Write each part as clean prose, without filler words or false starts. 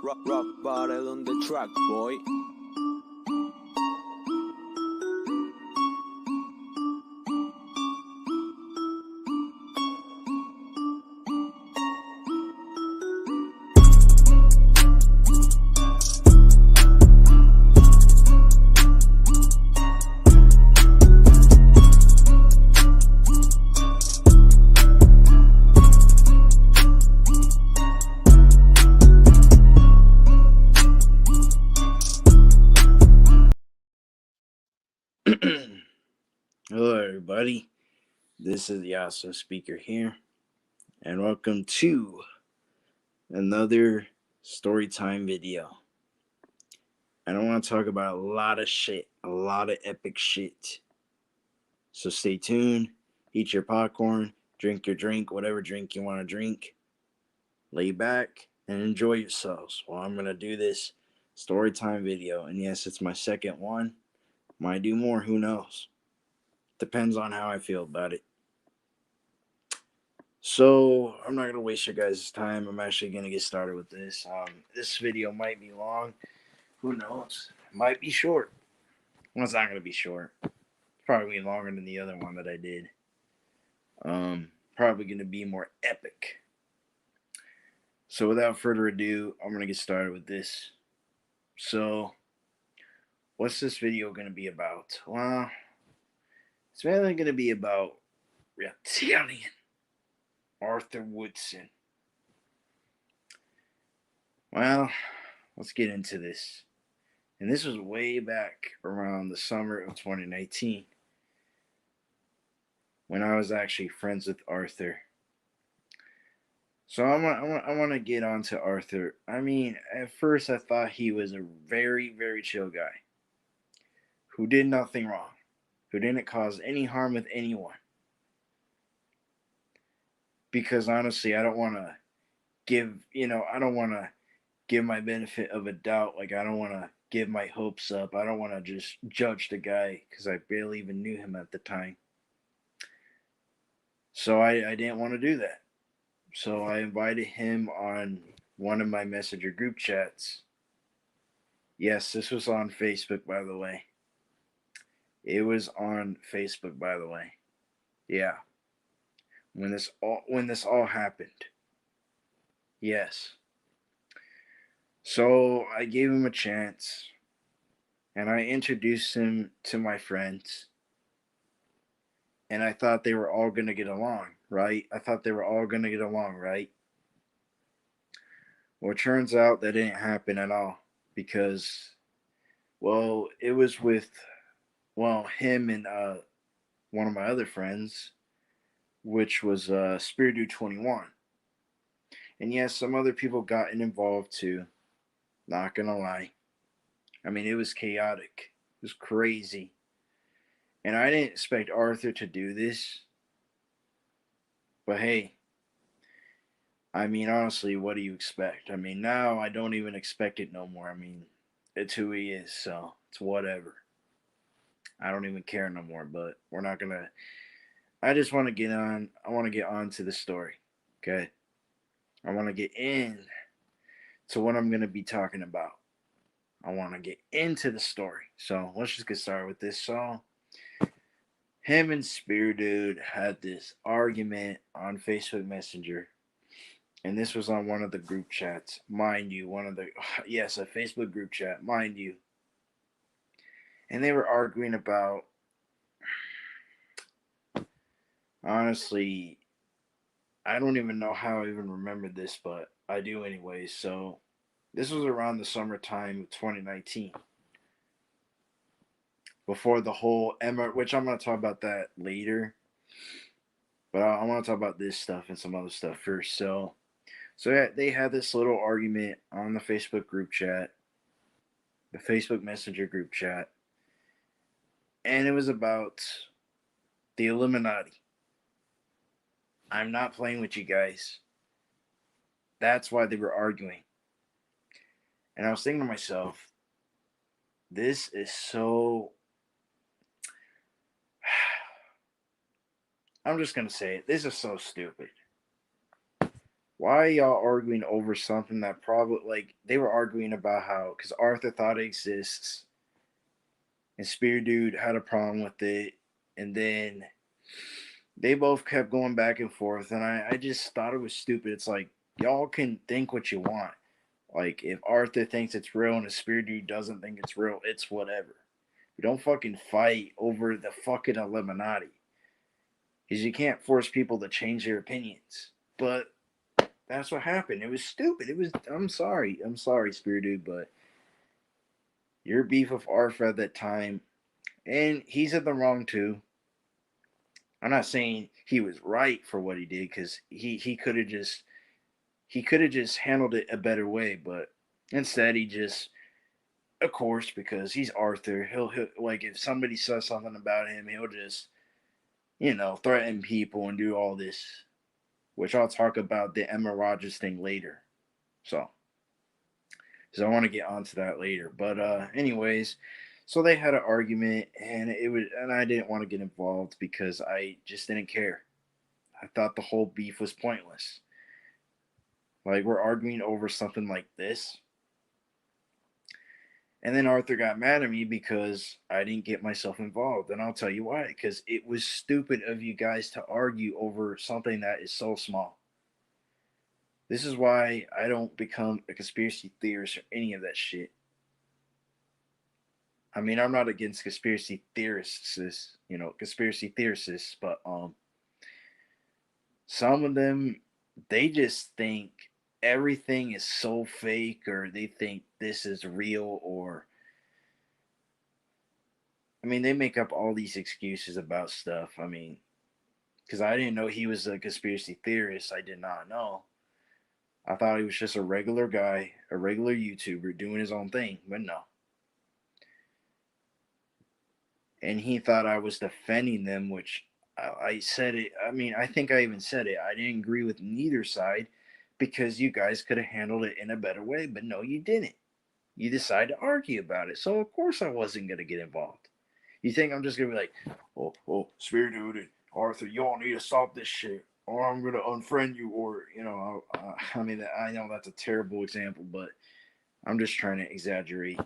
Rock bottle on the track, boy. Hello, everybody. This is the also speaker here, and welcome to another StoryTime video. And I want to talk about a lot of shit, a lot of epic shit. So stay tuned, eat your popcorn, drink your drink, whatever drink you want to drink, lay back, and enjoy yourselves while I'm going to do this StoryTime video. And yes, it's my second one. Might do more, who knows? Depends on how I feel about it. So I'm not gonna waste your guys' time. I'm actually gonna get started with this. This video might be long. Who knows? It might be short. Well, it's not gonna be short. It's probably longer than the other one that I did. Probably gonna be more epic. So without further ado, I'm gonna get started with this. So, what's this video gonna be about? Well, it's mainly gonna be about reptilian Arthur Woodson. Well, let's get into this. And this was way back around the summer of 2019 when I was actually friends with Arthur. So I want to get on to Arthur. I mean, at first I thought he was a very, very chill guy who did nothing wrong, who didn't cause any harm with anyone. Because honestly, I don't want to I don't want to give my benefit of a doubt. Like, I don't want to give my hopes up. I don't want to just judge the guy because I barely even knew him at the time. So I didn't want to do that. So I invited him on one of my messenger group chats. Yes, this was on Facebook, by the way. It was on Facebook, by the way. Yeah. When this all happened. Yes. So I gave him a chance and I introduced him to my friends. And I thought they were all going to get along, right? Well, it turns out that didn't happen at all because, well, it was with, him and one of my other friends, which was Spiritu 21. And yes, some other people got involved too. Not gonna lie. I mean, it was chaotic. It was crazy. And I didn't expect Arthur to do this. But hey, I mean, honestly, what do you expect? I mean, now I don't even expect it no more. I mean, it's who he is, so it's whatever. I don't even care no more, but we're not gonna. I just want to get on. I want to get on to the story, okay? I want to get in to what I'm gonna be talking about. I want to get into the story. So let's just get started with this. So, him and Spear Dude had this argument on Facebook Messenger. And this was on one of the group chats, mind you. Yes, a Facebook group chat, mind you. And they were arguing about, honestly, I don't even know how I even remembered this, but I do anyway. So, this was around the summertime of 2019. Before the whole Emma, which I'm going to talk about that later. But I want to talk about this stuff and some other stuff first. So yeah, they had this little argument on the Facebook group chat, the Facebook Messenger group chat, and it was about the Illuminati. I'm not playing with you guys. That's why they were arguing. And I was thinking to myself, this is so. I'm just going to say it. This is so stupid. why are y'all arguing over something that probably, like, they were arguing about how, because Arthur thought it exists, and Spear Dude had a problem with it, and then they both kept going back and forth, and I just thought it was stupid. It's like, y'all can think what you want. Like, if Arthur thinks it's real and a Spear Dude doesn't think it's real, it's whatever. We don't fucking fight over the fucking Illuminati. Because you can't force people to change their opinions. But that's what happened. It was stupid. It was. I'm sorry. I'm sorry, Spirit Dude, but your beef with Arthur at that time, and he's in the wrong too. I'm not saying he was right for what he did, because he could have just handled it a better way, but instead he just, of course, because he's Arthur, he'll like, if somebody says something about him, he'll just, threaten people and do all this, which I'll talk about the Emma Rogers thing later. So I want to get onto that later. But anyways, so they had an argument, and I didn't want to get involved because I just didn't care. I thought the whole beef was pointless. Like, we're arguing over something like this. And then Arthur got mad at me because I didn't get myself involved. And I'll tell you why. Because it was stupid of you guys to argue over something that is so small. This is why I don't become a conspiracy theorist or any of that shit. I mean, I'm not against conspiracy theorists, but some of them, they just think everything is so fake, or they think this is real, or I mean, they make up all these excuses about stuff. I mean, because I didn't know he was a conspiracy theorist. I did not know. I thought he was just a regular guy, a regular YouTuber doing his own thing, but no. And he thought I was defending them, which I said it. I mean, I think I even said it. I didn't agree with neither side because you guys could have handled it in a better way, but no, you didn't. You decided to argue about it. So, of course, I wasn't going to get involved. You think I'm just going to be like, Spirit Dude and Arthur, y'all need to stop this shit, or I'm going to unfriend you, or, I mean, I know that's a terrible example, but I'm just trying to exaggerate,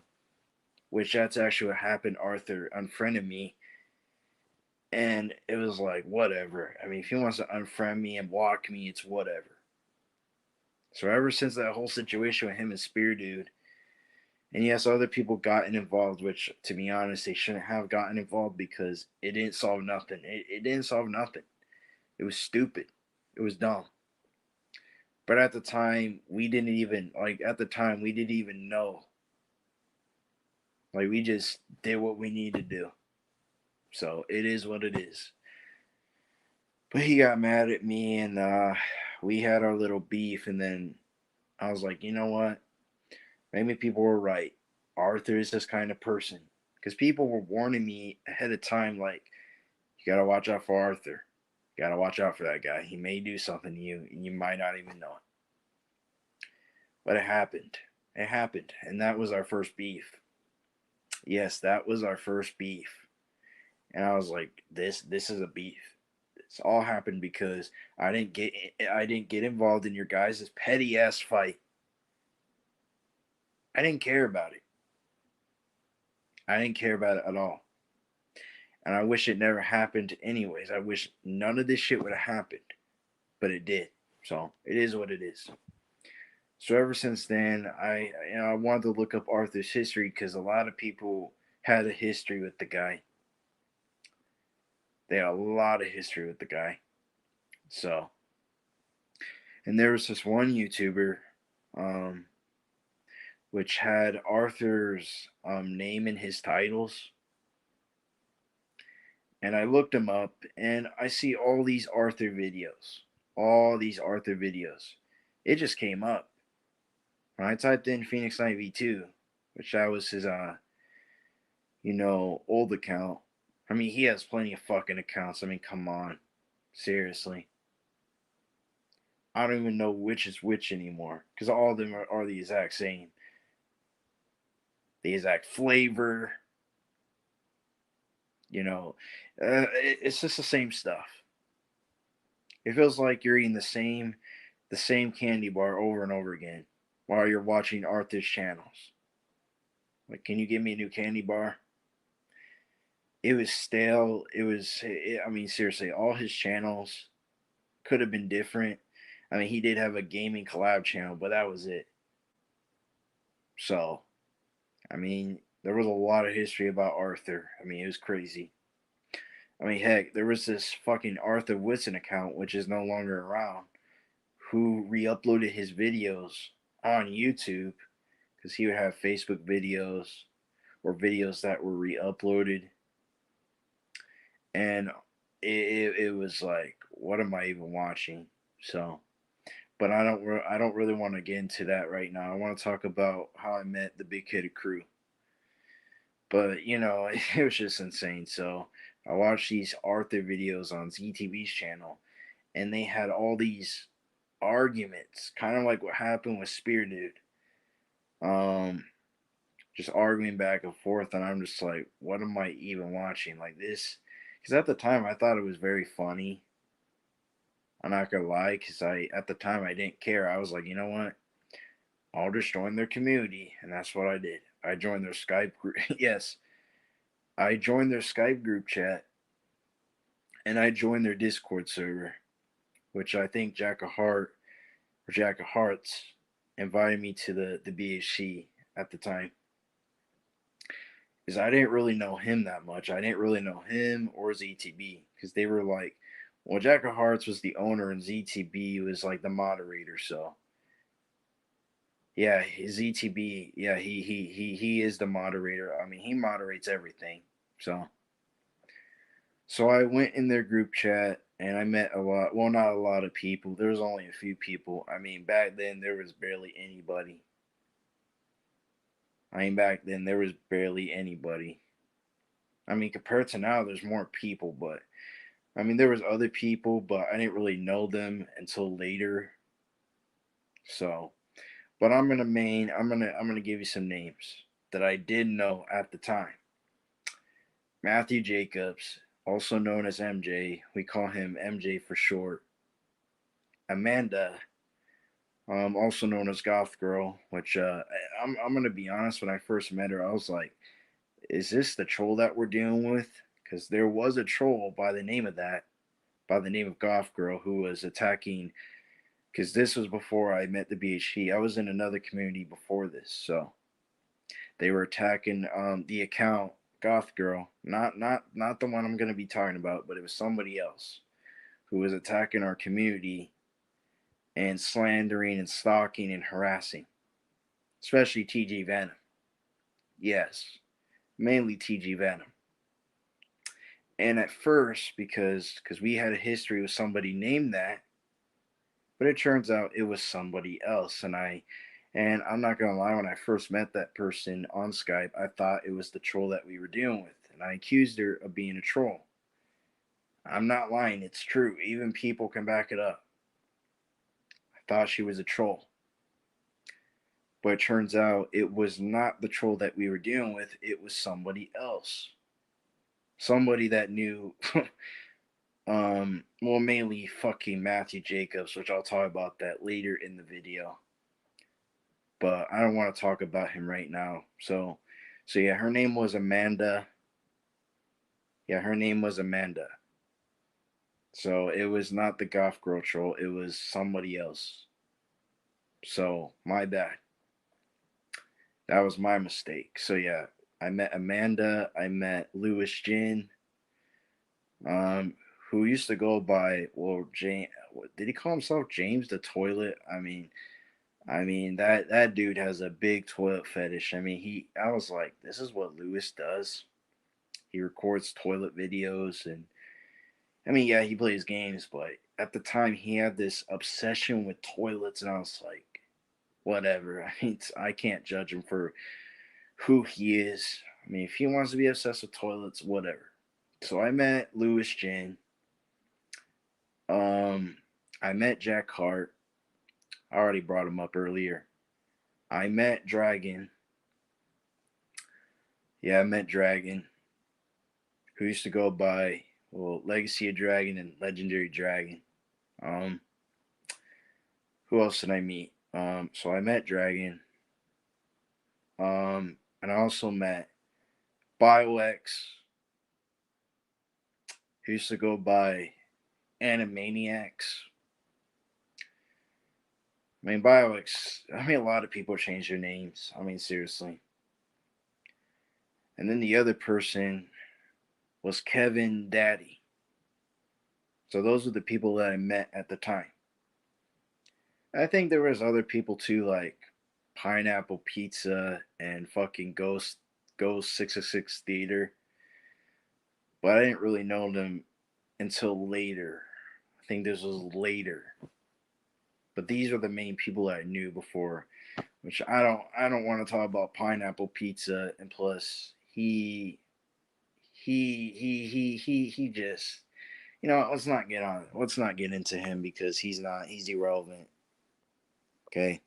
which that's actually what happened. Arthur unfriended me, and it was like, whatever. I mean, if he wants to unfriend me and block me, it's whatever. So ever since that whole situation with him and Spear Dude, and yes, other people gotten involved, which, to be honest, they shouldn't have gotten involved because it didn't solve nothing. It didn't solve nothing. It was stupid. It was dumb. But at the time, we didn't even know. Like, we just did what we needed to do. So it is what it is. But he got mad at me, and we had our little beef, and then I was like, you know what? Maybe people were right. Arthur is this kind of person. Because people were warning me ahead of time, like, you gotta watch out for Arthur. You gotta watch out for that guy. He may do something to you, and you might not even know it. But it happened. It happened. And that was our first beef. Yes, that was our first beef. And I was like, this is a beef. It's all happened because I didn't get involved in your guys' petty ass fight. I didn't care about it. I didn't care about it at all. And I wish it never happened anyways. I wish none of this shit would have happened. But it did. So it is what it is. So ever since then, I wanted to look up Arthur's history because a lot of people had a history with the guy. They had a lot of history with the guy. So, and there was this one YouTuber, which had Arthur's name in his titles. And I looked him up, and I see all these Arthur videos. All these Arthur videos. It just came up. When I typed in Phoenix Knight V2, which that was his, old account. I mean, he has plenty of fucking accounts. I mean, come on. Seriously. I don't even know which is which anymore. Because all of them are the exact same. The exact flavor. It's just the same stuff. It feels like you're eating the same the same candy bar over and over again while you're watching Arthur's channels. Like, can you give me a new candy bar? It was stale. I mean, seriously, all his channels could have been different. I mean, he did have a gaming collab channel, but that was it. So, I mean, there was a lot of history about Arthur. I mean, it was crazy. I mean, heck, there was this fucking Arthur Whitson account, which is no longer around, who re uploaded his videos on YouTube because he would have Facebook videos or videos that were re uploaded. And it was like, what am I even watching? So, but I don't really want to get into that right now. I want to talk about how I met the Big Headed Crew. But you know, it was just insane. So I watched these Arthur videos on ZTV's channel, and they had all these arguments, kind of like what happened with Spear Dude. Um, just arguing back and forth, and I'm just like, what am I even watching? Like this, because at the time I thought it was very funny. I'm not gonna lie, because I at the time I didn't care. I was like, you know what? I'll just join their community, and that's what I did. I joined their Skype group. Yes, I joined their Skype group chat, and I joined their Discord server, which I think Jack of Heart or Jack of Hearts invited me to the BHC at the time. Because I didn't really know him that much. I didn't really know him or ZTB because they were like, well, Jack of Hearts was the owner and ZTB was like the moderator. So yeah, ZTB, yeah, he is the moderator. I mean, he moderates everything. So I went in their group chat and I met a lot. Well, not a lot of people. There was only a few people. I mean, back then there was barely anybody. Back then there was barely anybody. I mean, compared to now, there's more people, but I mean, there was other people, but I didn't really know them until later. So, but I'm gonna give you some names that I did know at the time. Matthew Jacobs, also known as MJ. We call him MJ for short. Amanda, also known as Goth Girl, which I'm gonna be honest. When I first met her, I was like, "Is this the troll that we're dealing with?" Because there was a troll by the name of that, by the name of Goth Girl, who was attacking. Because this was before I met the BHP. I was in another community before this, so they were attacking the account Goth Girl, not the one I'm gonna be talking about, but it was somebody else who was attacking our community and slandering and stalking and harassing, especially TG Venom. Yes, mainly TG Venom. And at first, because we had a history with somebody named that, but it turns out it was somebody else. And I'm not gonna lie, when I first met that person on Skype, I thought it was the troll that we were dealing with, and I accused her of being a troll. I'm not lying; it's true. Even people can back it up. I thought she was a troll, but it turns out it was not the troll that we were dealing with. It was somebody else, somebody that knew. Well, mainly fucking Matthew Jacobs, which I'll talk about that later in the video. But I don't want to talk about him right now. So yeah, her name was Amanda. Yeah, her name was Amanda. So it was not the Goth Girl troll, it was somebody else. So my bad. That was my mistake. So yeah, I met Amanda, I met Lewis Jin, um, who used to go by, well, James, did he call himself James the Toilet? I mean that dude has a big toilet fetish. I was like, this is what Lewis does. He records toilet videos, and yeah, he plays games, but at the time he had this obsession with toilets, and I was like, whatever. I can't judge him for who he is. If he wants to be obsessed with toilets, whatever. So I met Lewis Jin. Um, I met Jack Hart. I already brought him up earlier. I met Dragon. Yeah, I met Dragon, who used to go by, well, Legacy of Dragon and Legendary Dragon. Um, Who else did I meet? So I met Dragon. And I also met BioX, who used to go by Animaniacs. I mean, BioX. I mean, a lot of people change their names. I mean, seriously. And then the other person was Kevin Daddy. So those are the people that I met at the time. I think there was other people too, like Pineapple Pizza and fucking Ghost 666 Theater, but I didn't really know them until later. I think this was later. But these are the main people that I knew before, which I don't want to talk about Pineapple Pizza, and plus he just, let's not get into him because he's irrelevant. Okay.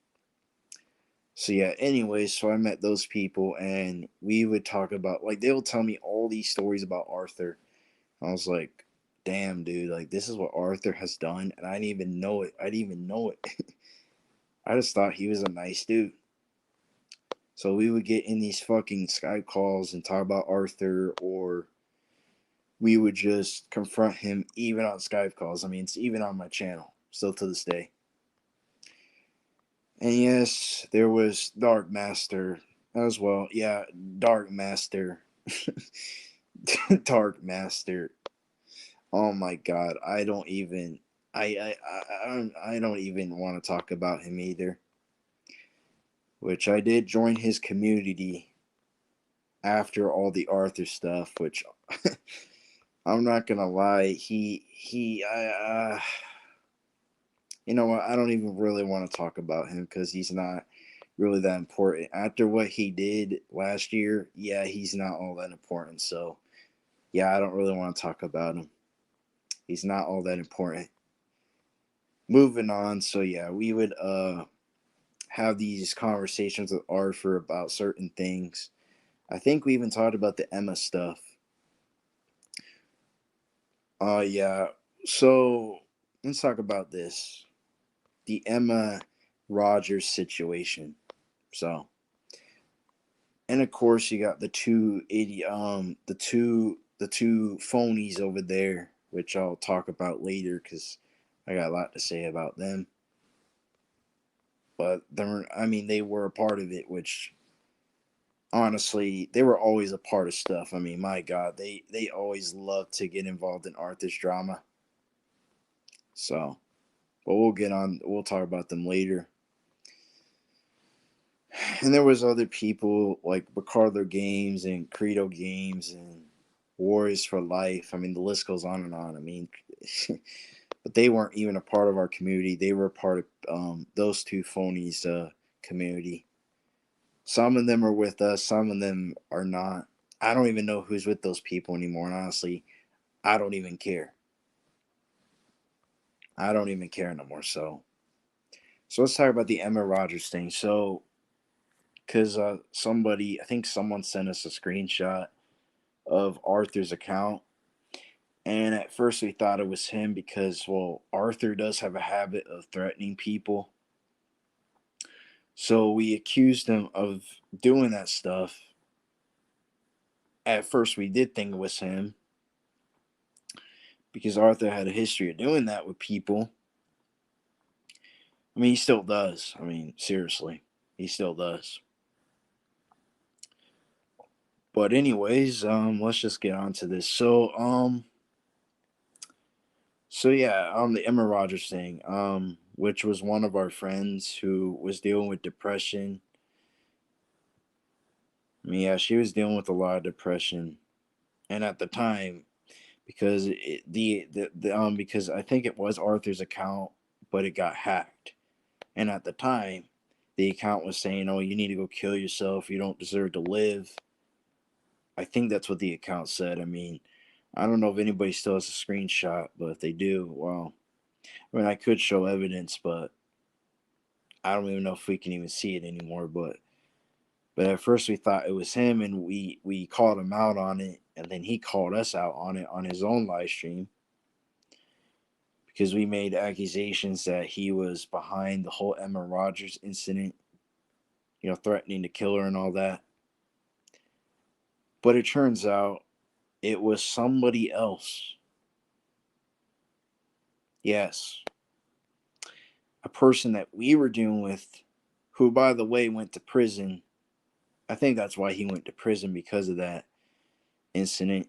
So yeah, anyways, so I met those people and we would talk about, like, they would tell me all these stories about Arthur. I was like, damn, dude, like, this is what Arthur has done and I didn't even know it. I didn't even know it. I just thought he was a nice dude. So we would get in these fucking Skype calls and talk about Arthur, or we would just confront him even on Skype calls. I mean, it's even on my channel still to this day. And yes, there was Dark Master as well. Yeah, Dark Master. Dark Master. Oh my god, I don't even I don't even want to talk about him either. Which I did join his community after all the Arthur stuff, which I'm not gonna lie, he you know what, I don't even really want to talk about him because he's not really that important. After what he did last year, yeah, he's not all that important. So yeah, I don't really want to talk about him. He's not all that important. Moving on. So yeah, we would have these conversations with Arthur about certain things. I think we even talked about the Emma stuff. Yeah. So let's talk about this. The Emma Rogers situation. So, and of course you got the two phonies over there, which I'll talk about later because I got a lot to say about them. But I mean, they were a part of it, which honestly, they were always a part of stuff. I mean, my God, they always love to get involved in Arthur's drama. So, but we'll get on. We'll talk about them later. And there was other people like Ricardo Games and Credo Games and Warriors for Life. I mean, the list goes on and on. I mean, but they weren't even a part of our community. They were a part of those two phonies community. Some of them are with us. Some of them are not. I don't even know who's with those people anymore. And honestly, I don't even care. I don't even care no more. So let's talk about the Emma Rogers thing. So, because I think someone sent us a screenshot of Arthur's account. And at first we thought it was him because, well, Arthur does have a habit of threatening people. So we accused him of doing that stuff. At first we did think it was him because Arthur had a history of doing that with people. I mean, he still does. I mean, seriously, he still does. But anyways, let's just get on to this. So yeah, the Emma Rogers thing, which was one of our friends who was dealing with depression. I mean, yeah, she was dealing with a lot of depression, and at the time, because because I think it was Arthur's account, but it got hacked, and at the time, the account was saying, "Oh, you need to go kill yourself. You don't deserve to live." I think that's what the account said. I mean, I don't know if anybody still has a screenshot, but if they do, well, I mean, I could show evidence, but I don't even know if we can even see it anymore. But at first we thought it was him, and we called him out on it, and then he called us out on it on his own live stream because we made accusations that he was behind the whole Emma Rogers incident, threatening to kill her and all that. But it turns out it was somebody else. Yes, a person that we were dealing with, who, by the way, went to prison. I think that's why he went to prison, because of that incident.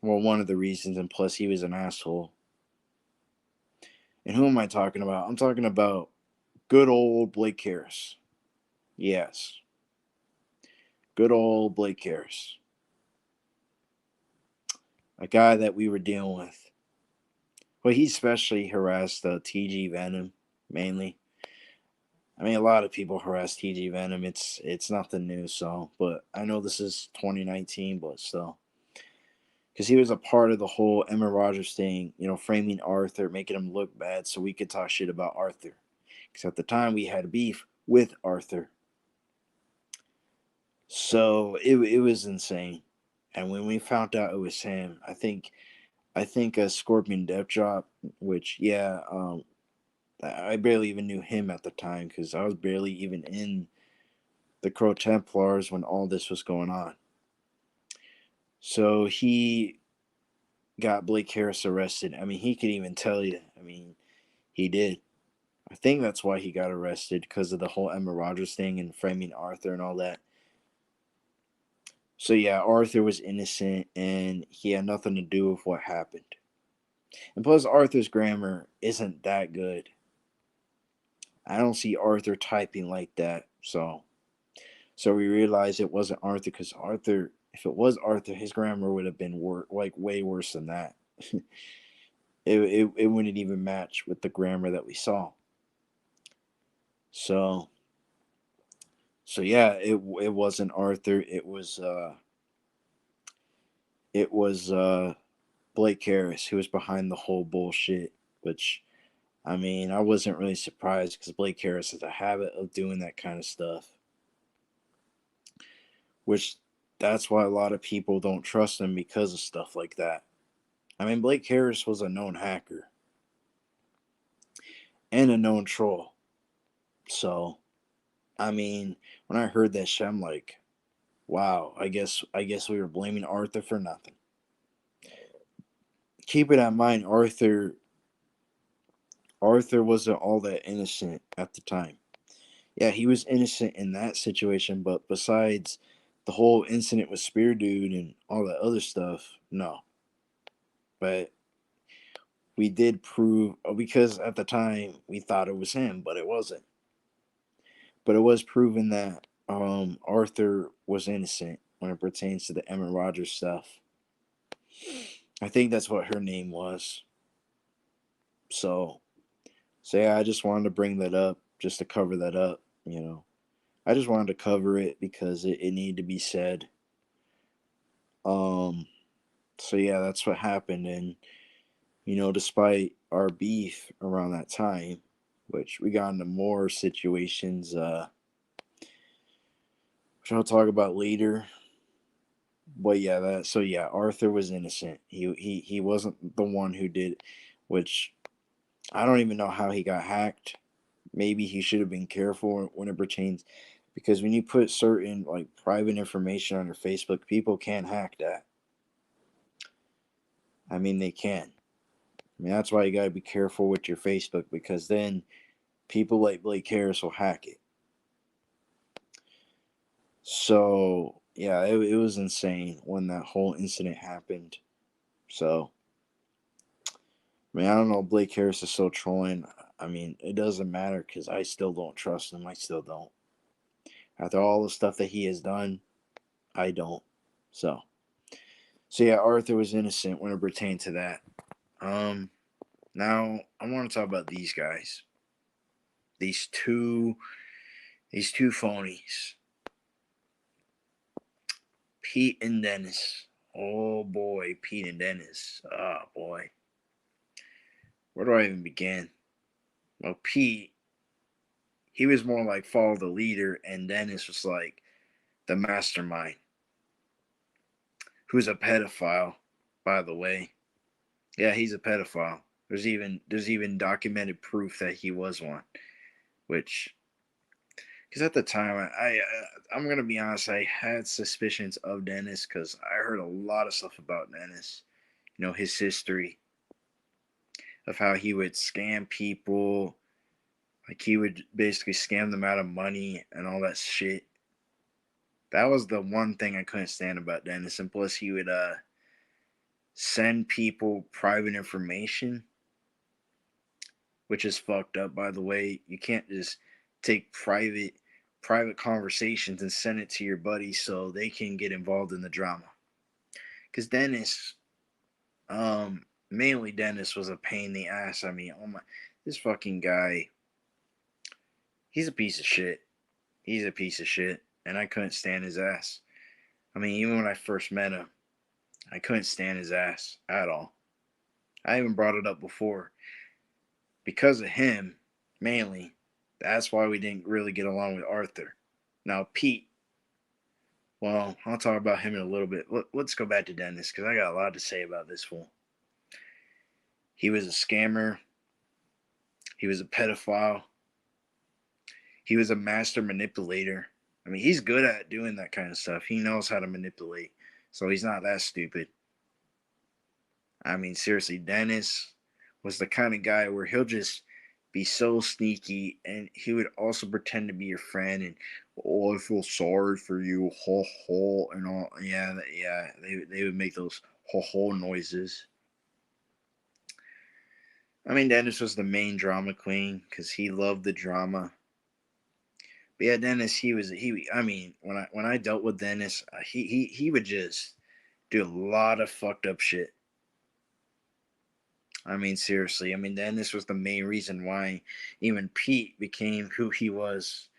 Well, one of the reasons, and plus he was an asshole. And who am I talking about? I'm talking about good old Blake Harris. Yes, good old Blake Harris. A guy that we were dealing with. Well, he especially harassed TG Venom, mainly. I mean, a lot of people harass TG Venom. It's nothing new, so. But I know this is 2019, but still. Because he was a part of the whole Emma Rogers thing, framing Arthur, making him look bad so we could talk shit about Arthur. Because at the time we had beef with Arthur. So it was insane. And when we found out it was him, I think a Scorpion Death Drop, which, yeah, I barely even knew him at the time because I was barely even in the Crow Templars when all this was going on. So he got Blake Harris arrested. I mean, he could even tell you. I mean, he did. I think that's why he got arrested, because of the whole Emma Rogers thing and framing Arthur and all that. So yeah, Arthur was innocent and he had nothing to do with what happened. And plus, Arthur's grammar isn't that good. I don't see Arthur typing like that. So we realized it wasn't Arthur, because Arthur, if it was Arthur, his grammar would have been like way worse than that. it wouldn't even match with the grammar that we saw. So yeah, it wasn't Arthur. It was Blake Harris who was behind the whole bullshit. Which, I mean, I wasn't really surprised, because Blake Harris has a habit of doing that kind of stuff. Which, that's why a lot of people don't trust him, because of stuff like that. I mean, Blake Harris was a known hacker and a known troll. So, I mean, when I heard that shit, I'm like, wow, I guess we were blaming Arthur for nothing. Keep it in mind, Arthur wasn't all that innocent at the time. Yeah, he was innocent in that situation, but besides the whole incident with Spear Dude and all that other stuff, no. But we did prove, because at the time we thought it was him, but it wasn't. But it was proven that Arthur was innocent when it pertains to the Emma Rogers stuff. I think that's what her name was. So, yeah, I just wanted to bring that up, just to cover that up. I just wanted to cover it because it needed to be said. Um, so yeah, that's what happened, and despite our beef around that time, which we got into more situations, which I'll talk about later. But yeah, Arthur was innocent. He wasn't the one who did, which I don't even know how he got hacked. Maybe he should have been careful when it pertains, because when you put certain like private information on your Facebook, people can hack that. I mean, they can. I mean, that's why you got to be careful with your Facebook, because then people like Blake Harris will hack it. So yeah, it was insane when that whole incident happened. So, I mean, I don't know. Blake Harris is still trolling. I mean, it doesn't matter, because I still don't trust him. I still don't. After all the stuff that he has done, I don't. So, yeah, Arthur was innocent when it pertained to that. Um, Now I want to talk about these guys. These two phonies. Pete and Dennis. Oh boy, Pete and Dennis. Oh boy. Where do I even begin? Well, Pete, he was more like follow the leader, and Dennis was like the mastermind, who's a pedophile, by the way. Yeah, he's a pedophile. There's even documented proof that he was one. Which, because at the time, I'm gonna be honest, I had suspicions of Dennis because I heard a lot of stuff about Dennis. You know, his history of how he would scam people, like he would basically scam them out of money and all that shit. That was the one thing I couldn't stand about Dennis. And plus, he would send people private information, which is fucked up, by the way. You can't just take private conversations and send it to your buddies so they can get involved in the drama. Because Dennis, mainly Dennis, was a pain in the ass. I mean, oh my, this fucking guy, he's a piece of shit. He's a piece of shit, and I couldn't stand his ass. I mean, even when I first met him, I couldn't stand his ass at all. I even brought it up before. Because of him, mainly, that's why we didn't really get along with Arthur. Now, Pete, well, I'll talk about him in a little bit. Let's go back to Dennis, because I got a lot to say about this fool. He was a scammer. He was a pedophile. He was a master manipulator. I mean, he's good at doing that kind of stuff. He knows how to manipulate. So he's not that stupid. I mean, seriously, Dennis was the kind of guy where he'll just be so sneaky, and he would also pretend to be your friend and, oh, I feel sorry for you, ho ho, and all. Yeah, yeah, they would make those ho ho noises. I mean, Dennis was the main drama queen because he loved the drama. But yeah, Dennis, he was he. I mean, when I dealt with Dennis, he would just do a lot of fucked up shit. I mean, seriously. I mean, then this was the main reason why even Pete became who he was.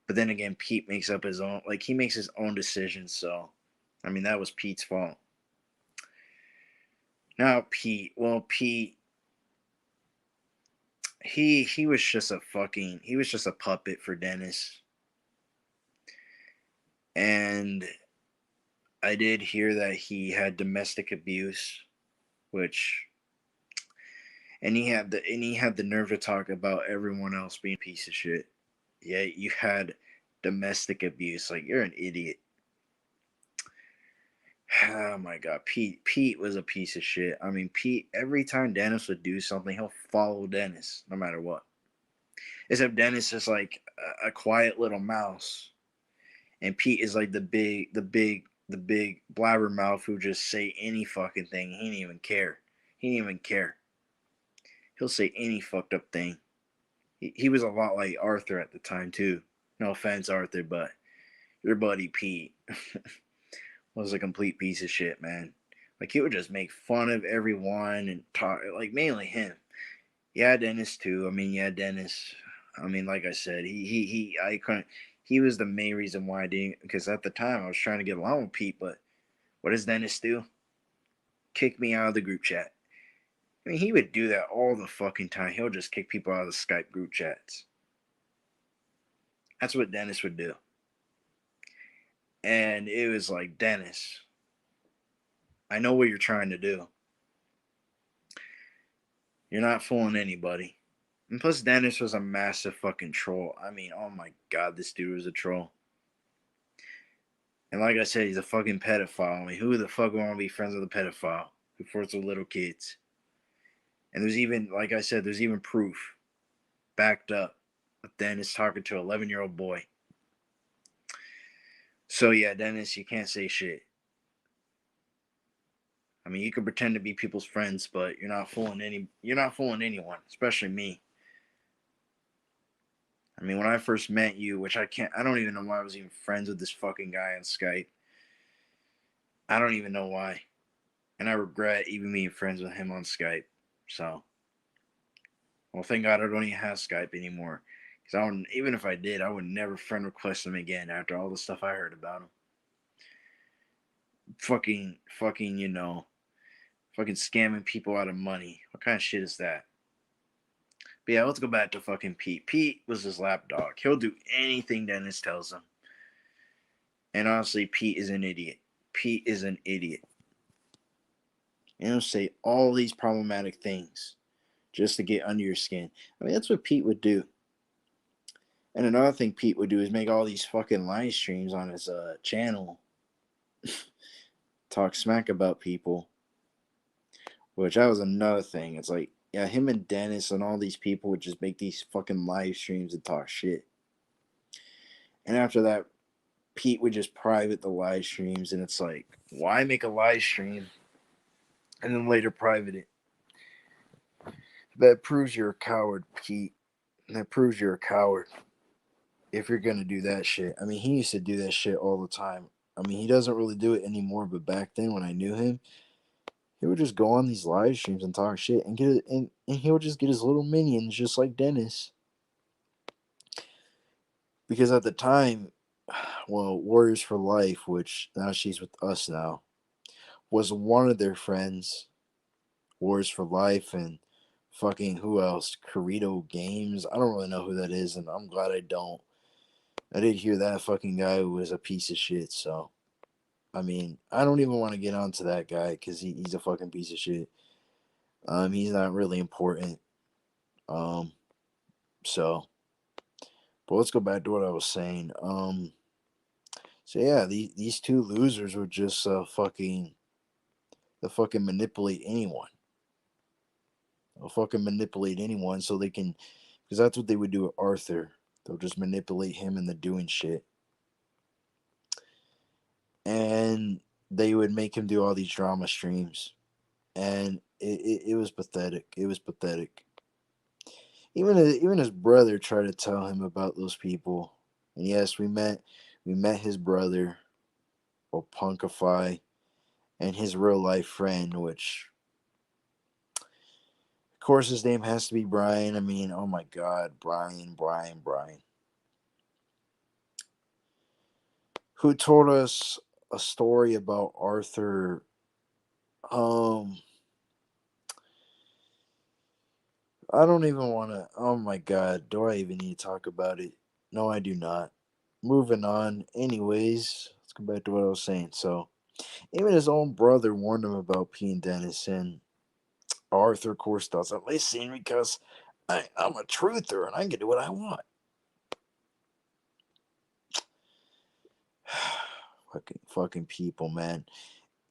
But then again, Pete makes up his own, like, he makes his own decisions. So, I mean, that was Pete's fault. Now, Pete, he was just he was just a puppet for Dennis. And I did hear that he had domestic abuse, which, and he had the nerve to talk about everyone else being a piece of shit. Yeah, you had domestic abuse. Like, you're an idiot. Oh my god, Pete was a piece of shit. I mean, Pete, every time Dennis would do something, he'll follow Dennis no matter what. Except Dennis is like a quiet little mouse, and Pete is like the big blabbermouth who just say any fucking thing. He didn't even care. He didn't even care. He'll say any fucked up thing. He was a lot like Arthur at the time too. No offense, Arthur, but your buddy Pete was a complete piece of shit, man. Like, he would just make fun of everyone and talk, like, mainly him. Yeah, Dennis too. I mean, yeah, Dennis. I mean, like I said, I couldn't. He was the main reason why I didn't. Because at the time I was trying to get along with Pete, but what does Dennis do? Kick me out of the group chat. I mean, he would do that all the fucking time. He'll just kick people out of the Skype group chats. That's what Dennis would do. And it was like, Dennis, I know what you're trying to do. You're not fooling anybody. And plus, Dennis was a massive fucking troll. I mean, oh my god, this dude was a troll. And like I said, he's a fucking pedophile. I mean, who the fuck would want to be friends with a pedophile who flirts with little kids? And there's even, like I said, there's even proof backed up of Dennis talking to an 11-year-old boy. So yeah, Dennis, you can't say shit. I mean, you can pretend to be people's friends, but you're not fooling anyone, especially me. I mean, when I first met you, which I don't even know why I was even friends with this fucking guy on Skype. I don't even know why. And I regret even being friends with him on Skype. So, well, thank God I don't even have Skype anymore. Because even if I did, I would never friend request him again after all the stuff I heard about him. Fucking, fucking scamming people out of money. What kind of shit is that? But yeah, let's go back to fucking Pete. Pete was his lapdog. He'll do anything Dennis tells him. And honestly, Pete is an idiot. Pete is an idiot. And he'll say all these problematic things. just to get under your skin. I mean, that's what Pete would do. And another thing Pete would do is make all these fucking live streams on his channel, talk smack about people, which that was another thing. It's like, yeah, him and Dennis and all these people would just make these fucking live streams and talk shit. And after that, Pete would just private the live streams, and it's like, why make a live stream and then later private it? That proves you're a coward, Pete. That proves you're a coward if you're gonna do that shit. I mean, he used to do that shit all the time. I mean, he doesn't really do it anymore, but back then when I knew him, he would just go on these live streams and talk shit and get it, and he would just get his little minions just like Dennis. Because at the time, well, Warriors for Life, which now she's with us now, was one of their friends. Warriors for Life and fucking who else? Corito Games. I don't really know who that is, and I'm glad I don't. I did hear that fucking guy was a piece of shit, so I mean, I don't even want to get onto that guy because he's a fucking piece of shit. He's not really important. Um, so, but let's go back to what I was saying. So yeah, these two losers would just fucking manipulate anyone. They'll fucking manipulate anyone so they can, because that's what they would do with Arthur. They'll just manipulate him into doing shit, and they would make him do all these drama streams, and it was pathetic. It was pathetic. Even his brother tried to tell him about those people. And yes, we met his brother, or Punkify, and his real life friend, which of course his name has to be Brian. I mean, oh my god, Brian. Who told us a story about Arthur. Um I don't even want to. Oh my god, do I even need to talk about it? No, I do not. Moving on. Anyways, let's go back to what I was saying. So, even his own brother warned him about P and Dennis, and Arthur, of course, doesn't listen because I'm a truther and I can do what I want. Fucking people, man.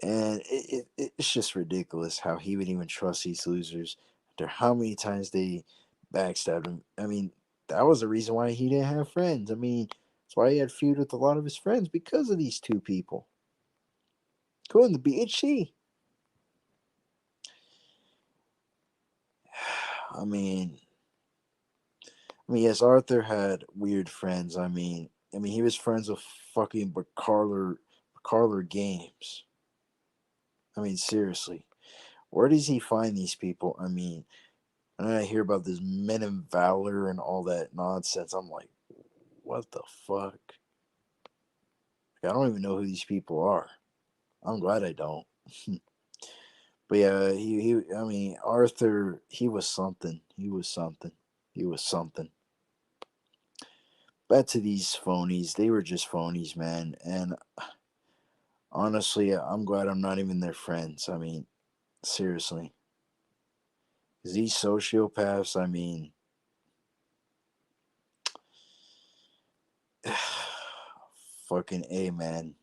And it's just ridiculous how he would even trust these losers after how many times they backstabbed him. I mean, that was the reason why he didn't have friends. I mean, that's why he had feud with a lot of his friends because of these two people. Go in the BHC. I mean, yes, Arthur had weird friends. He was friends with fucking Bacarler Games. I mean, seriously, where does he find these people? I mean, and then I hear about this Men in Valor and all that nonsense. I'm like, what the fuck? Like, I don't even know who these people are. I'm glad I don't. But yeah, I mean, Arthur, he was something. He was something. He was something. Back to these phonies. They were just phonies, man. And honestly, I'm glad I'm not even their friends. I mean, seriously. Because these sociopaths, I mean, fucking A, man.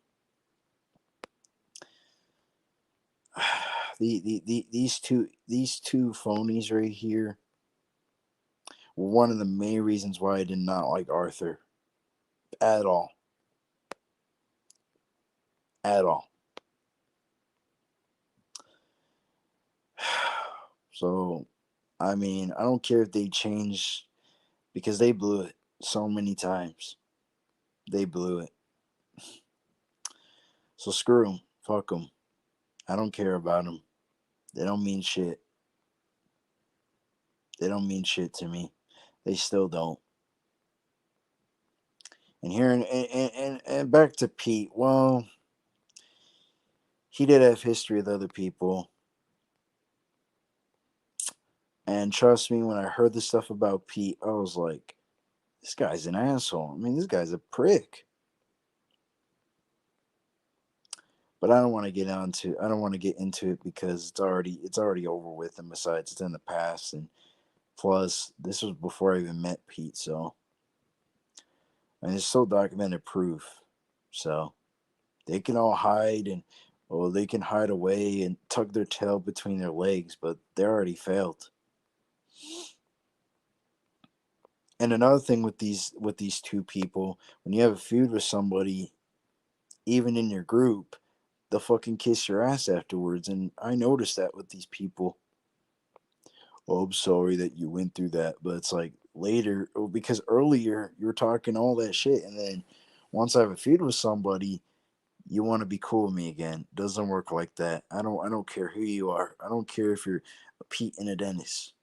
These two phonies right here were one of the main reasons why I did not like Arthur at all. At all. So, I mean, I don't care if they change because they blew it so many times. They blew it. So screw them. Fuck them. I don't care about them. They don't mean shit. They don't mean shit to me. They still don't. And here and back to Pete. Well, he did have history with other people. And trust me, when I heard the stuff about Pete, I was like, this guy's an asshole. I mean, this guy's a prick. But I don't want to get into it because it's already over with, and besides, it's in the past, and Plus, this was before I even met Pete, so and it's still documented proof. So they can all hide and well, they can hide away and tuck their tail between their legs, but they already failed. And another thing with these two people, when you have a feud with somebody, even in your group, they'll fucking kiss your ass afterwards. And I noticed that with these people. Oh, I'm sorry that you went through that, but it's like later because earlier you were talking all that shit, and then once I have a feud with somebody, you want to be cool with me again. Doesn't work like that. I don't care who you are. I don't care if you're a Pete and a Dennis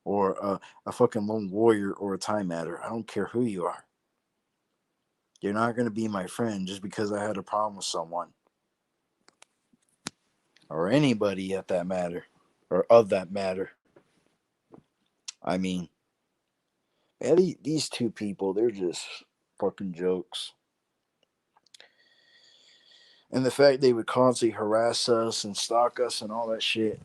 or a fucking lone warrior or a time matter. I don't care who you are. You're not gonna be my friend just because I had a problem with someone or anybody at that matter or of that matter. I mean, yeah, these two people, they're just fucking jokes. And the fact they would constantly harass us and stalk us and all that shit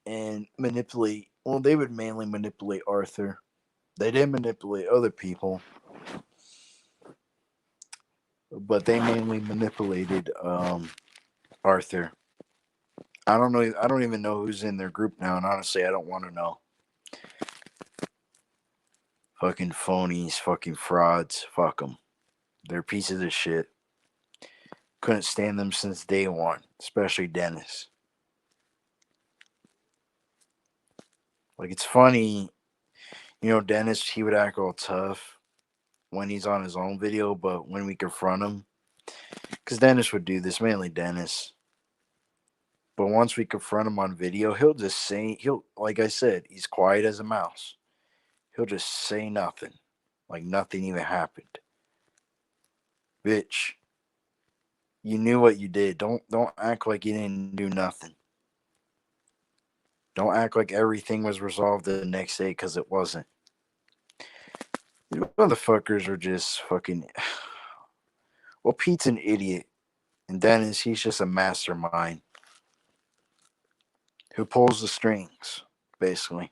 and manipulate. Well, they would mainly manipulate Arthur. They did manipulate other people, but they mainly manipulated Arthur. I don't know. I don't even know who's in their group now, and honestly, I don't want to know. Fucking phonies, fucking frauds. Fuck them. They're pieces of shit. Couldn't stand them since day one, especially Dennis. Like it's funny, Dennis. He would act all tough when he's on his own video, but when we confront him, because Dennis would do this, mainly Dennis. But once we confront him on video, he'll like I said, he's quiet as a mouse. He'll just say nothing, like nothing even happened. Bitch, you knew what you did. Don't act like you didn't do nothing. Don't act like everything was resolved the next day because it wasn't. You motherfuckers are just fucking. Well, Pete's an idiot, and Dennis, he's just a mastermind who pulls the strings, basically.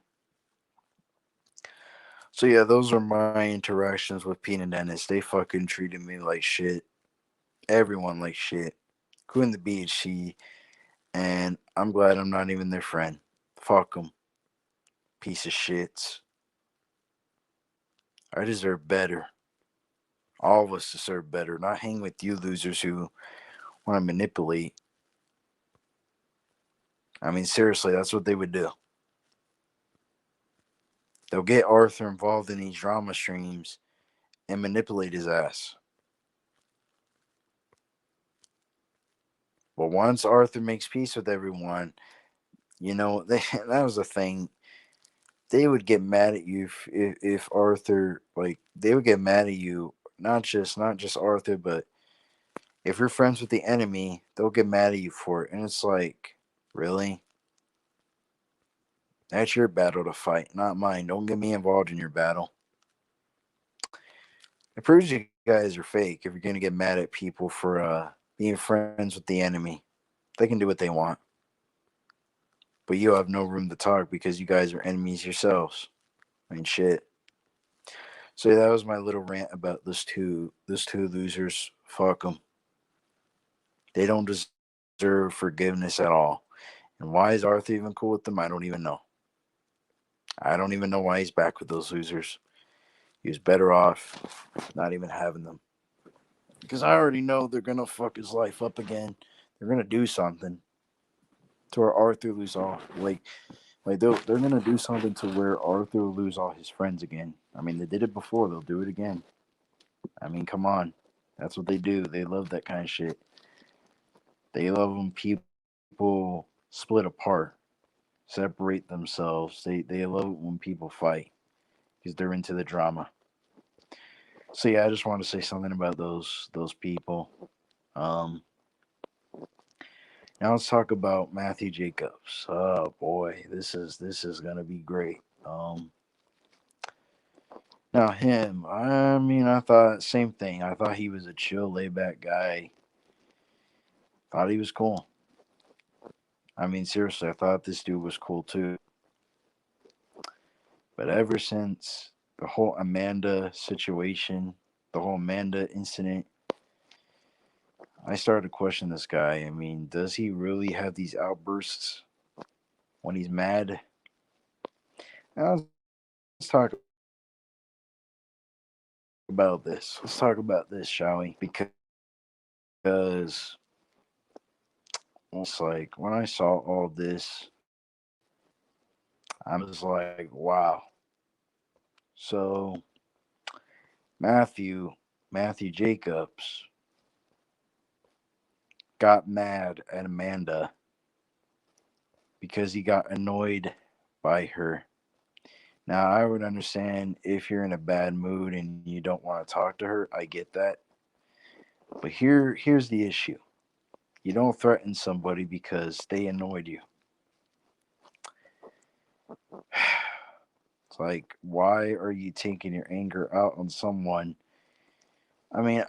So yeah, those are my interactions with Pete and Dennis. They fucking treated me like shit. Everyone like shit, including the BHC, and I'm glad I'm not even their friend. Fuck them, piece of shits. I deserve better. All of us deserve better. Not hang with you losers who want to manipulate. I mean, seriously, that's what they would do. They'll get Arthur involved in these drama streams and manipulate his ass. But once Arthur makes peace with everyone, that was the thing. They would get mad at you if Arthur, like, they would get mad at you. Not just Arthur, but if you're friends with the enemy, they'll get mad at you for it. And it's like, really? That's your battle to fight, not mine. Don't get me involved in your battle. It proves you guys are fake if you're gonna get mad at people for being friends with the enemy. They can do what they want, but you have no room to talk because you guys are enemies yourselves. I mean, shit. So yeah, that was my little rant about those two losers. Fuck them. They don't deserve forgiveness at all. And why is Arthur even cool with them? I don't even know. I don't even know why he's back with those losers. He was better off not even having them. Because I already know they're gonna fuck his life up again. They're gonna do something to where Arthur lose all like they're gonna do something to where Arthur will lose all his friends again. I mean, they did it before. They'll do it again. I mean, come on. That's what they do. They love that kind of shit. They love when people split apart, separate themselves. They love it when people fight because they're into the drama. So yeah, I just want to say something about those people. Um, Now let's talk about Matthew Jacobs. Oh boy, this is gonna be great. Now him, I mean, I thought same thing. I thought he was a chill, laid back guy. Thought he was cool. I mean, seriously, I thought this dude was cool too. But ever since the whole Amanda situation, the whole Amanda incident, I started to question this guy. I mean, does he really have these outbursts when he's mad? Now, let's talk about this. Let's talk about this, shall we? Because well, it's like when I saw all this, I mean, it was like, wow. So Matthew Jacobs got mad at Amanda because he got annoyed by her. Now, I would understand if you're in a bad mood and you don't want to talk to her. I get that. But here's the issue. You don't threaten somebody because they annoyed you. It's like, why are you taking your anger out on someone? I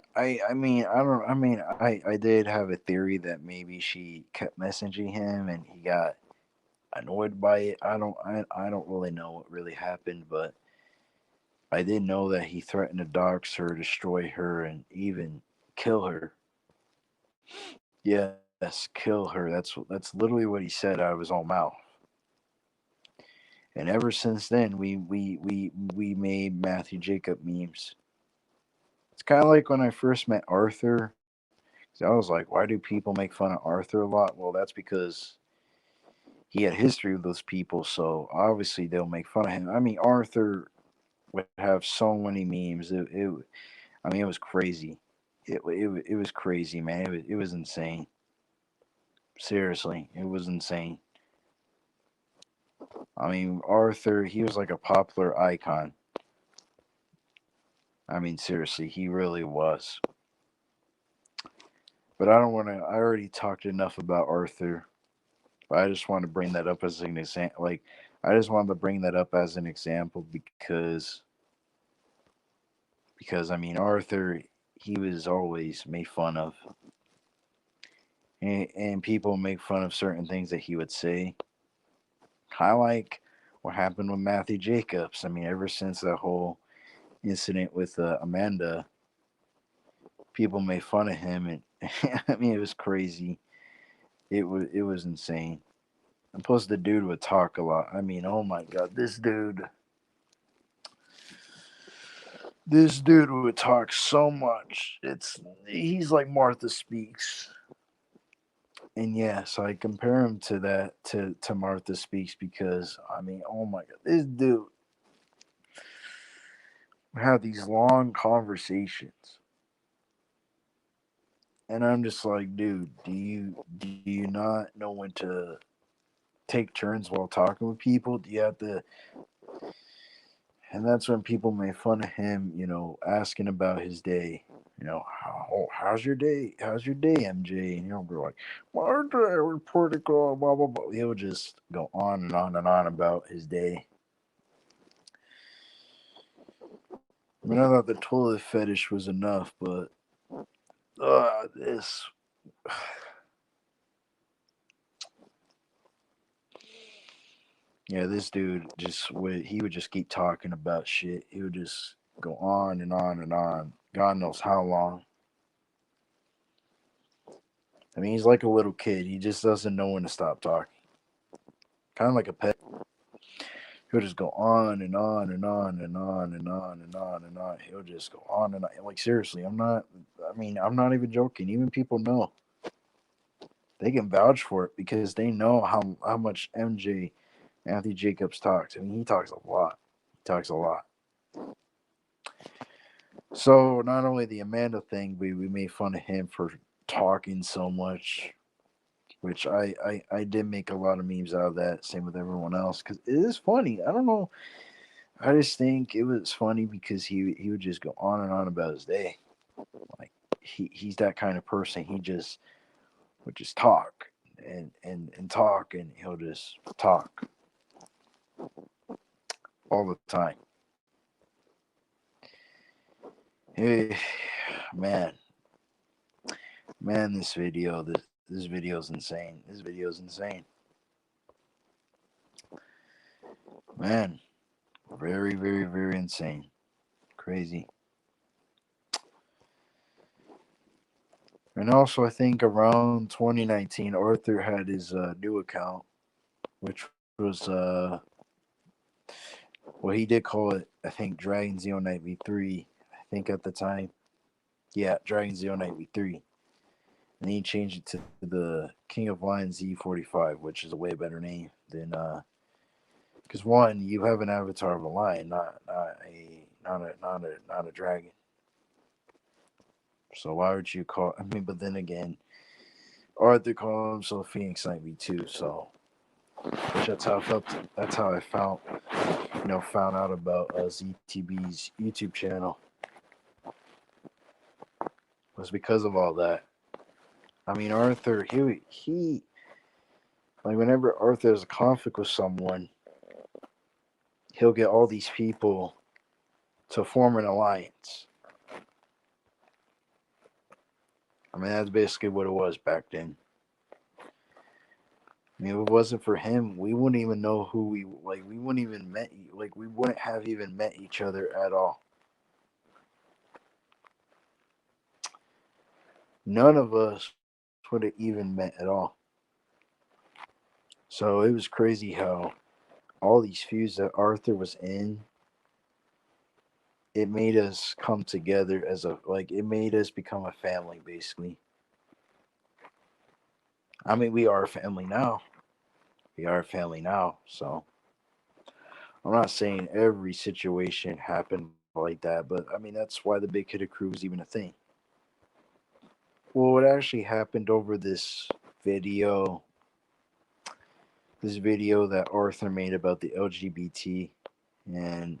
did have a theory that maybe she kept messaging him and he got annoyed by it. I don't really know what really happened, but I did know that he threatened to dox her, destroy her, and even kill her. Yes, kill her. That's literally what he said out of his own mouth. And ever since then, we made Matthew Jacob memes. It's kind of like when I first met Arthur. 'Cause I was like, why do people make fun of Arthur a lot? Well, that's because he had history with those people, so obviously they'll make fun of him. I mean, Arthur would have so many memes. I mean, it was crazy. It was crazy, man. It was insane. Seriously, it was insane. I mean, Arthur, he was like a popular icon. I mean, seriously, he really was. But I don't want to. I already talked enough about Arthur. But I just want to bring that up as an example. Like, I just wanted to bring that up as an example because I mean, Arthur, he was always made fun of, and people make fun of certain things that he would say. Kind of like what happened with Matthew Jacobs. I mean, ever since that whole incident with Amanda, people made fun of him, and I mean, it was crazy. It was insane. And plus, the dude would talk a lot. I mean, oh my god, this dude would talk so much. He's like Martha Speaks. And yes, I compare him to that to Martha Speaks because I mean, oh my god, this dude had these long conversations, and I'm just like, dude, do you not know when to take turns while talking with people? Do you have to? And that's when people make fun of him, asking about his day. How's your day? How's your day, MJ? And he'll be like, my day was pretty good, blah, blah, blah. He'll just go on and on and on about his day. I mean, I thought the toilet fetish was enough, but this. Yeah, this dude he would just keep talking about shit. He would just go on and on and on. God knows how long. I mean, he's like a little kid. He just doesn't know when to stop talking. Kind of like a pet. He'll just go on and on and on and on and on and on and on. He'll just go on and on. Like seriously, I'm not. I mean, I'm not even joking. Even people know. They can vouch for it because they know how much MJ Matthew Jacobs talks. I mean, he talks a lot. He talks a lot. So not only the Amanda thing, we made fun of him for talking so much, which I did make a lot of memes out of that. Same with everyone else because it is funny. I don't know. I just think it was funny because he would just go on and on about his day. Like he's that kind of person. He just would just talk and talk, and he'll just talk all the time. Hey, man, man, this video is insane. This video is insane, man. Very, very, very insane. Crazy. And also, I think around 2019, Arthur had his new account, which was well, he did call it, I think, Dragon Zero Night V3. I think at the time, yeah, Dragon Zero Night V3, and he changed it to the King of Lions Z45, which is a way better name than because one, you have an avatar of a lion, not a dragon. So why would you call? I mean, but then again, Arthur called himself Phoenix Knight V2, so which that's how I felt. That's how I found, found out about ZTB's YouTube channel was because of all that. I mean, Arthur, he like whenever Arthur has a conflict with someone, he'll get all these people to form an alliance. I mean, that's basically what it was back then. I mean, if it wasn't for him, we wouldn't even know who we like. We wouldn't even met like we wouldn't have even met each other at all. None of us would have even met at all. So it was crazy how all these feuds that Arthur was in, it made us come together as a like it made us become a family basically. I mean, we are a family now. We are a family now. So I'm not saying every situation happened like that, but I mean that's why the Big Kid Crew was even a thing. Well, what actually happened over video, this video that Arthur made about the LGBT, and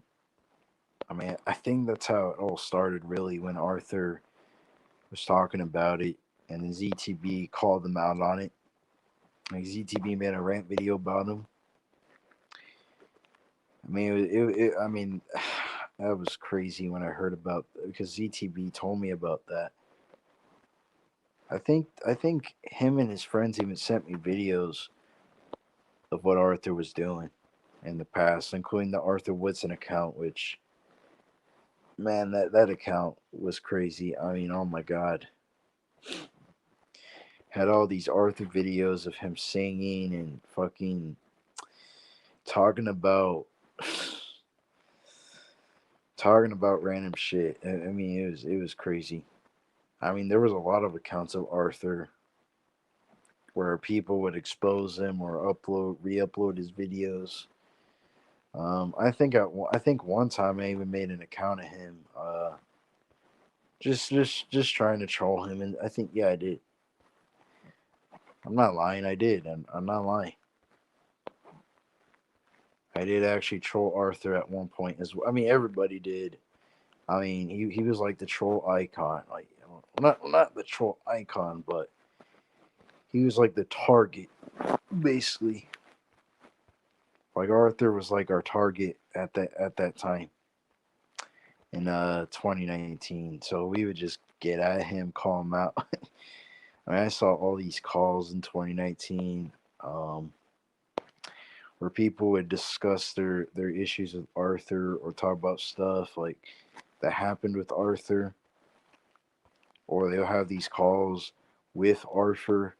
I mean, I think that's how it all started really when Arthur was talking about it, and then ZTB called them out on it. Like ZTB made a rant video about him. I mean, I mean, that was crazy when I heard about because ZTB told me about that. I think him and his friends even sent me videos of what Arthur was doing in the past, including the Arthur Woodson account, which man, that account was crazy. I mean, oh my god, had all these Arthur videos of him singing and fucking talking about talking about random shit. I mean, it was crazy. I mean, there was a lot of accounts of Arthur where people would expose him or re-upload his videos. I think one time I even made an account of him, just trying to troll him, and I think yeah I did. I'm not lying. I did. I'm not lying. I did actually troll Arthur at one point as well. I mean, everybody did. I mean, he was like the troll icon, like not the troll icon, but he was like the target, basically. Like Arthur was like our target at that time in 2019. So we would just get at him, call him out. I mean, I saw all these calls in 2019 um, where people would discuss their issues with Arthur or talk about stuff like that happened with Arthur, or they'll have these calls with Arthur.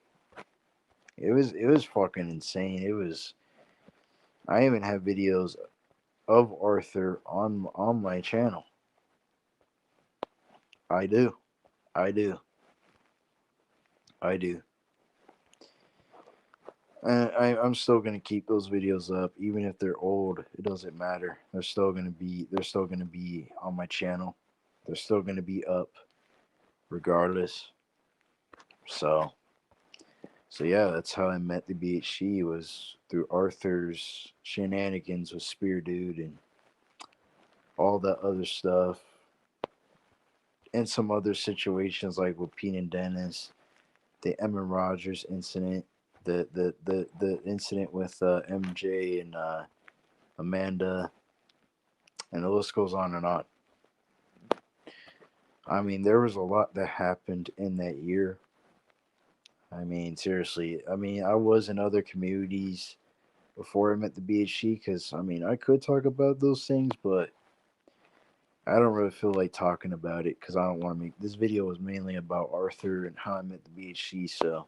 It was fucking insane. It was. I even have videos of Arthur on my channel. I do. I do. I do. And I'm still gonna keep those videos up, even if they're old. It doesn't matter. They're still gonna be on my channel. They're still gonna be up, regardless. So yeah, that's how I met the BHC was through Arthur's shenanigans with Spear Dude and all that other stuff, and some other situations like with Pete and Dennis, the Emma Rogers incident, the incident with MJ and Amanda, and the list goes on and on. I mean, there was a lot that happened in that year. I mean, seriously. I mean, I was in other communities before I met the BHC, because I mean I could talk about those things, but I don't really feel like talking about it because I don't want to make this video was mainly about Arthur and how I met the BHC. So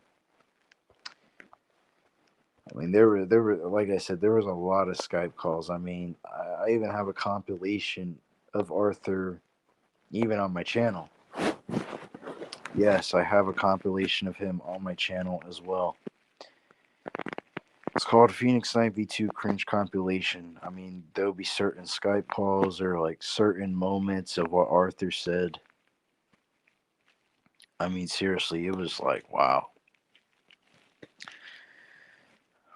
I mean there were like I said there was a lot of Skype calls. I mean I even have a compilation of Arthur even on my channel. Yes, I have a compilation of him on my channel as well. It's called Phoenix Night V2 Cringe Compilation. I mean, there'll be certain Skype calls or like certain moments of what Arthur said. I mean, seriously, it was like, wow.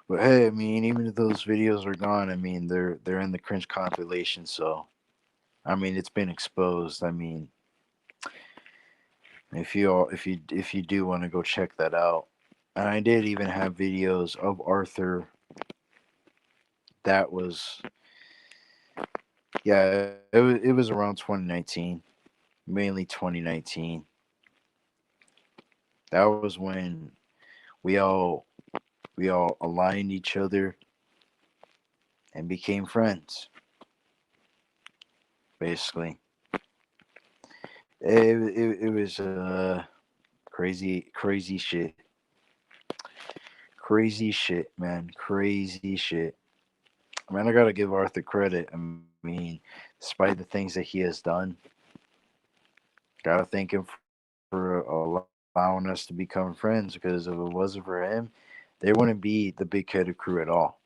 But hey, I mean, even if those videos are gone, I mean, they're in the cringe compilation, so I mean, it's been exposed. I mean, if you do want to go check that out, and I did even have videos of Arthur. That was yeah, it was around 2019, mainly 2019. That was when we all we all aligned each other and became friends. Basically, it was crazy shit, crazy shit, man, crazy shit. I mean, I gotta give Arthur credit. I mean, despite the things that he has done, gotta thank him for allowing us to become friends. Because if it wasn't for him, there wouldn't be the big headed crew at all.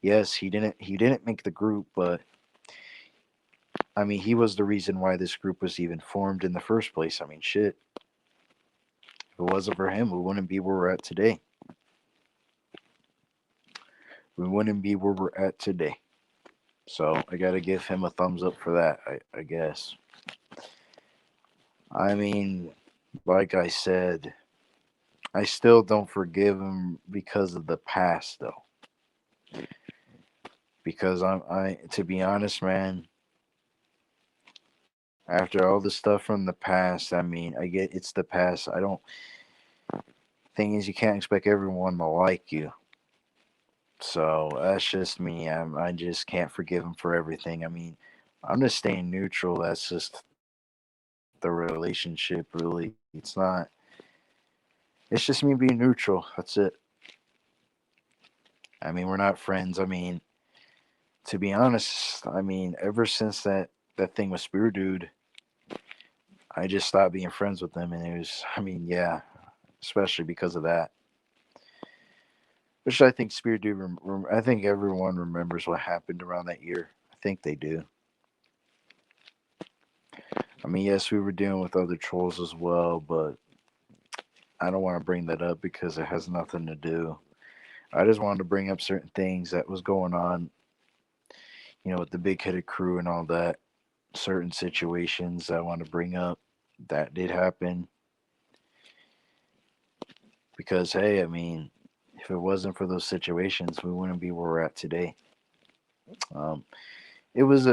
Yes, he didn't make the group, but I mean, he was the reason why this group was even formed in the first place. I mean, shit. If it wasn't for him, we wouldn't be where we're at today. We wouldn't be where we're at today. So I gotta give him a thumbs up for that, I guess. I mean, like I said, I still don't forgive him because of the past, though. Because to be honest, man, after all the stuff from the past, I mean, I get it's the past. I don't. Thing is, you can't expect everyone to like you. So that's just me. I just can't forgive him for everything. I mean, I'm just staying neutral. That's just the relationship, really. It's not. It's just me being neutral. That's it. I mean, we're not friends. I mean, to be honest, I mean, ever since that thing with Spear Dude, I just stopped being friends with them, and it was. I mean, yeah, especially because of that. Which I think Spear Dude. I think everyone remembers what happened around that year. I think they do. I mean, yes, we were dealing with other trolls as well, but I don't want to bring that up because it has nothing to do. I just wanted to bring up certain things that was going on, with the big headed crew and all that. Certain situations I want to bring up that did happen because, hey, I mean, if it wasn't for those situations, we wouldn't be where we're at today. Um, it was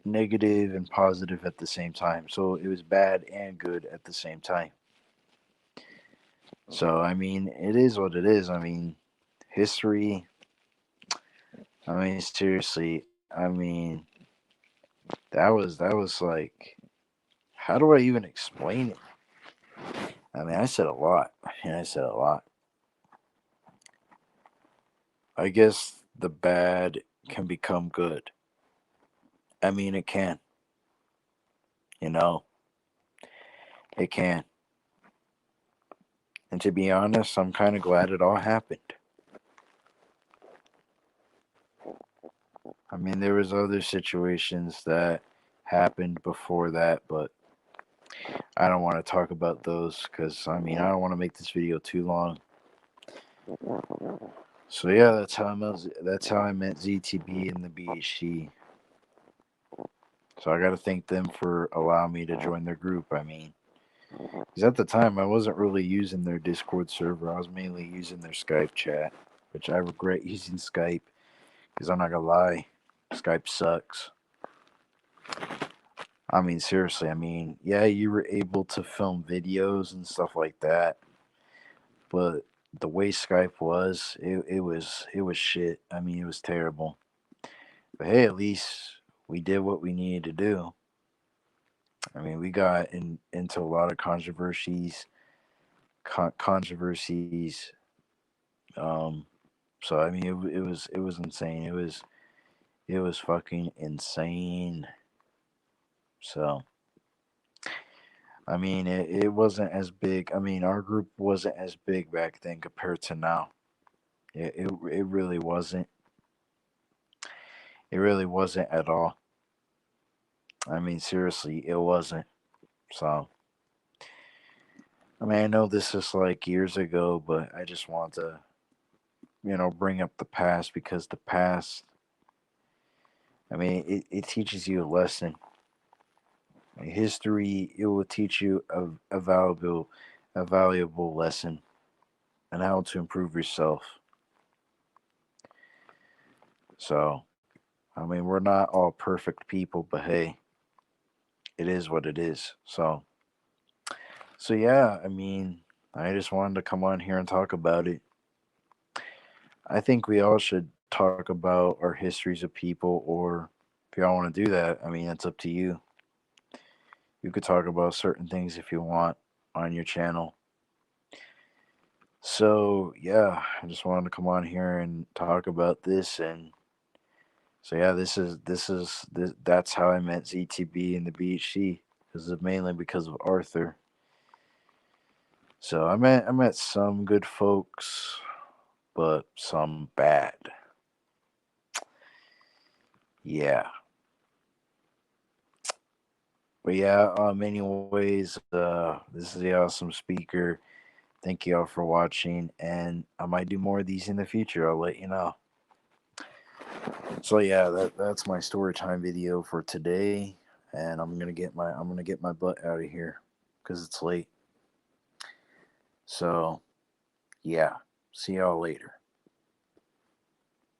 negative and positive at the same time. So it was bad and good at the same time. So I mean, it is what it is. I mean, history. I mean, seriously. I mean, that was like, how do I even explain it? I mean, I said a lot. And I said a lot. I guess the bad can become good. I mean, it can. You know, it can. And to be honest, I'm kind of glad it all happened. I mean, there was other situations that happened before that, but I don't want to talk about those because I mean, I don't want to make this video too long. So yeah, that's how I met ZTB and the BHC. So I got to thank them for allowing me to join their group. I mean, because at the time I wasn't really using their Discord server. I was mainly using their Skype chat, which I regret using Skype because I'm not gonna lie, Skype sucks. I mean, seriously. I mean, yeah, you were able to film videos and stuff like that, but the way Skype was, it was shit. I mean, it was terrible. But hey, at least we did what we needed to do. I mean, we got into a lot of controversies. Um, so I mean, it was insane. It was fucking insane. So I mean, it wasn't as big. I mean, our group wasn't as big back then compared to now. It really wasn't. It really wasn't at all. I mean, seriously, it wasn't. So I mean, I know this is like years ago, but I just want to, bring up the past because the past, I mean, it teaches you a lesson. History, it will teach you a valuable lesson on how to improve yourself. So, I mean, we're not all perfect people, but hey, it is what it is. So yeah, I mean, I just wanted to come on here and talk about it. I think we all should talk about our histories of people, or if y'all want to do that, I mean, it's up to you. You could talk about certain things if you want on your channel. So yeah, I just wanted to come on here and talk about this. And so yeah, that's how I met ZTB and the BHC. This is mainly because of Arthur. So I met some good folks, but some bad. Yeah. But yeah, anyways, this is the awesome speaker. Thank you all for watching, and I might do more of these in the future. I'll let you know. So yeah, that's my story time video for today, and I'm gonna get my butt out of here because it's late. So yeah, see y'all later.